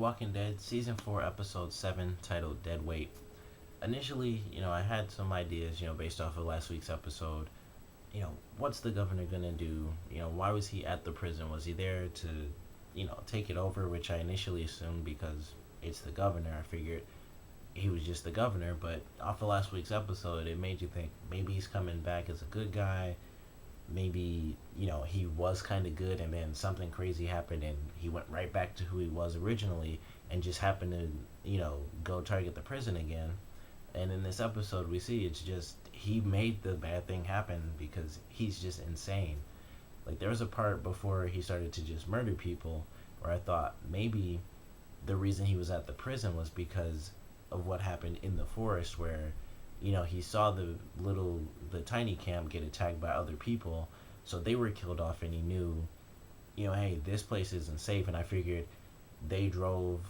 Walking Dead Season 4, Episode 7, titled Dead Weight. Initially, I had some ideas, based off of last week's episode. What's the governor gonna do? Why was he at the prison? Was he there to, take it over? Which I initially assumed because it's the governor. I figured he was just the governor, but off of last week's episode, it made you think maybe he's coming back as a good guy. Maybe, he was kind of good and then something crazy happened and he went right back to who he was originally and just happened to, go target the prison again. And in this episode, we see it's just he made the bad thing happen because he's just insane. Like, there was a part before he started to just murder people where I thought maybe the reason he was at the prison was because of what happened in the forest where he saw the tiny camp get attacked by other people, so they were killed off, and he knew, hey, this place isn't safe. And I figured they drove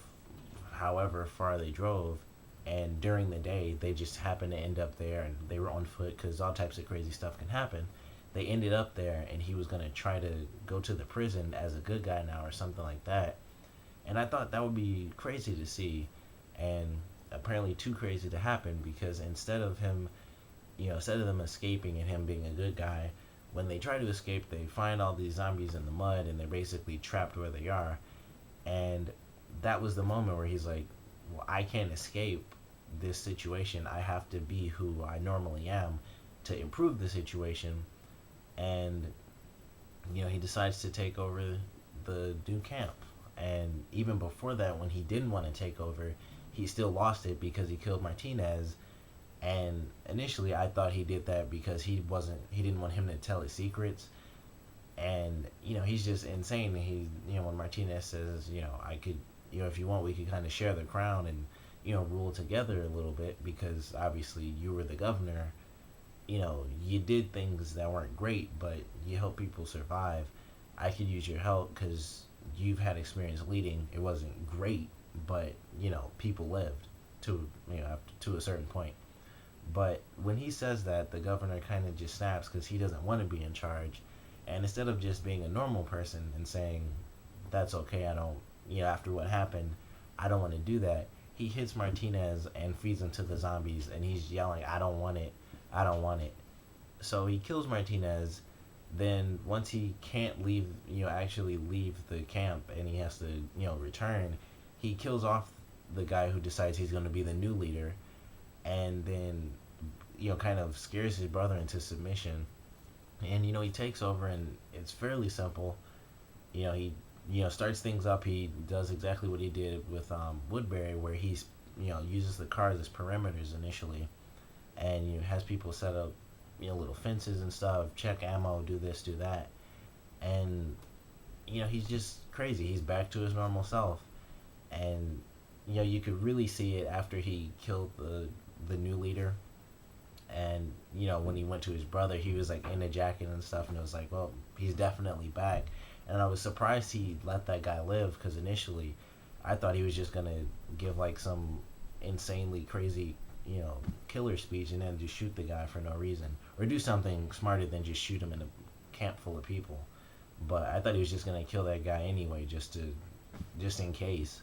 however far they drove, and during the day they just happened to end up there, and they were on foot because all types of crazy stuff can happen. They ended up there, and he was gonna try to go to the prison as a good guy now or something like that. And I thought that would be crazy to see, and apparently too crazy to happen because instead of them escaping and him being a good guy, when they try to escape, they find all these zombies in the mud and they're basically trapped where they are. And that was the moment where he's like, well, I can't escape this situation. I have to be who I normally am to improve the situation. And, he decides to take over the new camp. And even before that, when he didn't want to take over, he still lost it because he killed Martinez. And initially I thought he did that because he didn't want him to tell his secrets. And he's just insane. He when Martinez says, I could, if you want, we could kind of share the crown and rule together a little bit because obviously you were the governor. You did things that weren't great, but you helped people survive. I could use your help because you've had experience leading. It wasn't great, but people lived to to a certain point. But when he says that, the governor kind of just snaps because he doesn't want to be in charge. And instead of just being a normal person and saying, that's okay, I don't, after what happened, I don't want to do that, he hits Martinez and feeds him to the zombies, and he's yelling, I don't want it, I don't want it. So he kills Martinez. Then once he can't leave, actually leave the camp, and he has to, return, he kills off the guy who decides he's going to be the new leader, and then kind of scares his brother into submission. And he takes over, and it's fairly simple. He starts things up. He does exactly what he did with Woodbury, where he's uses the cars as perimeters initially, and has people set up little fences and stuff, check ammo, do this, do that. And he's just crazy. He's back to his normal self. And you could really see it after he killed the new leader. And when he went to his brother, he was like in a jacket and stuff, and it was like, well, he's definitely back. And I was surprised he let that guy live, because initially I thought he was just gonna give like some insanely crazy killer speech and then just shoot the guy for no reason, or do something smarter than just shoot him in a camp full of people. But I thought he was just gonna kill that guy anyway, just in case.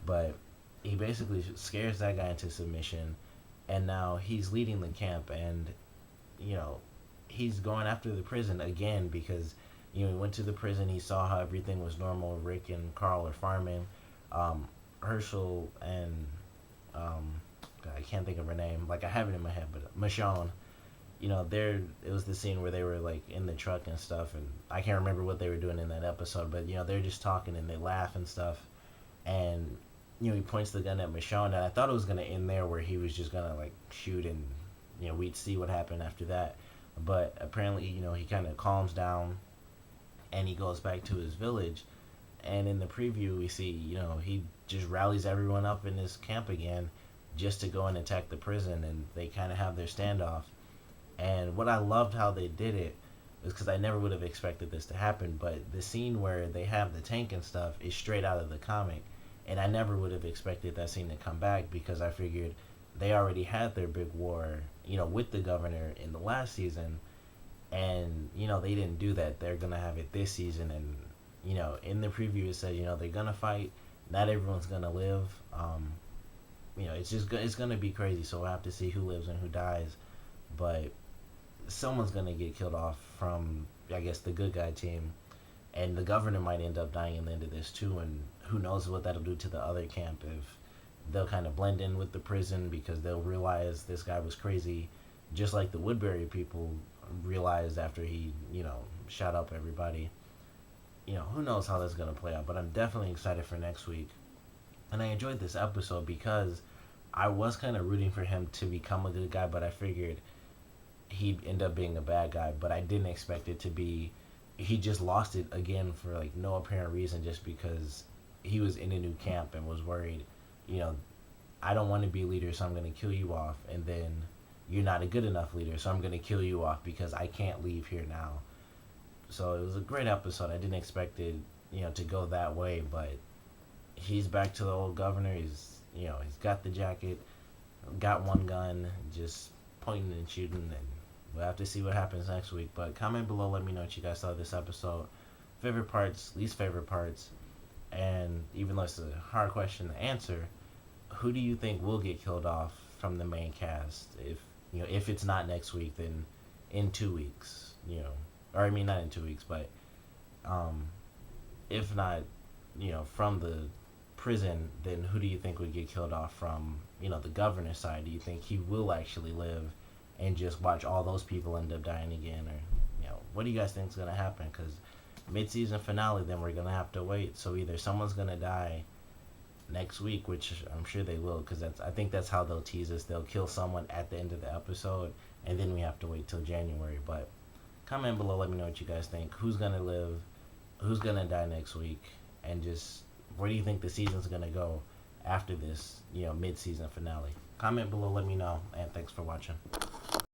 But he basically scares that guy into submission, and now he's leading the camp. And he's going after the prison again because he went to the prison, he saw how everything was normal. Rick and Carl are farming. Herschel and I can't think of her name. Like, I have it in my head, but Michonne. It was the scene where they were like in the truck and stuff, and I can't remember what they were doing in that episode, but they're just talking and they laugh and stuff. And he points the gun at Michonne, and I thought it was gonna end there where he was just gonna like shoot, and we'd see what happened after that. But apparently, he kind of calms down and he goes back to his village. And in the preview, we see he just rallies everyone up in his camp again just to go and attack the prison, and they kind of have their standoff. And what I loved how they did it was because I never would have expected this to happen, but the scene where they have the tank and stuff is straight out of the comic, and I never would have expected that scene to come back because I figured they already had their big war, with the governor in the last season, and they didn't do that. They're gonna have it this season, and in the preview it said they're gonna fight, Not everyone's gonna live. It's gonna be crazy. So we'll have to see who lives and who dies. But someone's gonna get killed off from, I guess, the good guy team, and the governor might end up dying in the end of this too. And who knows what that'll do to the other camp, if they'll kind of blend in with the prison because they'll realize this guy was crazy, just like the Woodbury people realized after he, shot up everybody. Who knows how that's gonna play out? But I'm definitely excited for next week. And I enjoyed this episode because I was kind of rooting for him to become a good guy, but I figured he'd end up being a bad guy. But I didn't expect it to be. He just lost it again for like no apparent reason, just because he was in a new camp and was worried. You know, I don't want to be a leader, so I'm going to kill you off. And then you're not a good enough leader, so I'm going to kill you off because I can't leave here now. So it was a great episode. I didn't expect it, to go that way, but he's back to the old governor. He's got the jacket, got one gun, just pointing and shooting, and we'll have to see what happens next week. But comment below, let me know what you guys thought of this episode. Favorite parts, least favorite parts, and even though it's a hard question to answer, who do you think will get killed off from the main cast? If it's not next week, then in 2 weeks, or I mean not in 2 weeks, but if not, from the prison, then who do you think would get killed off from, the governor's side? Do you think he will actually live and just watch all those people end up dying again? Or, what do you guys think is going to happen? Because mid-season finale, then we're going to have to wait. So either someone's going to die next week, which I'm sure they will, because I think that's how they'll tease us. They'll kill someone at the end of the episode, and then we have to wait till January. But comment below, let me know what you guys think. Who's going to live? Who's going to die next week? And just where do you think the season's going to go after this, mid-season finale? Comment below, let me know, and thanks for watching.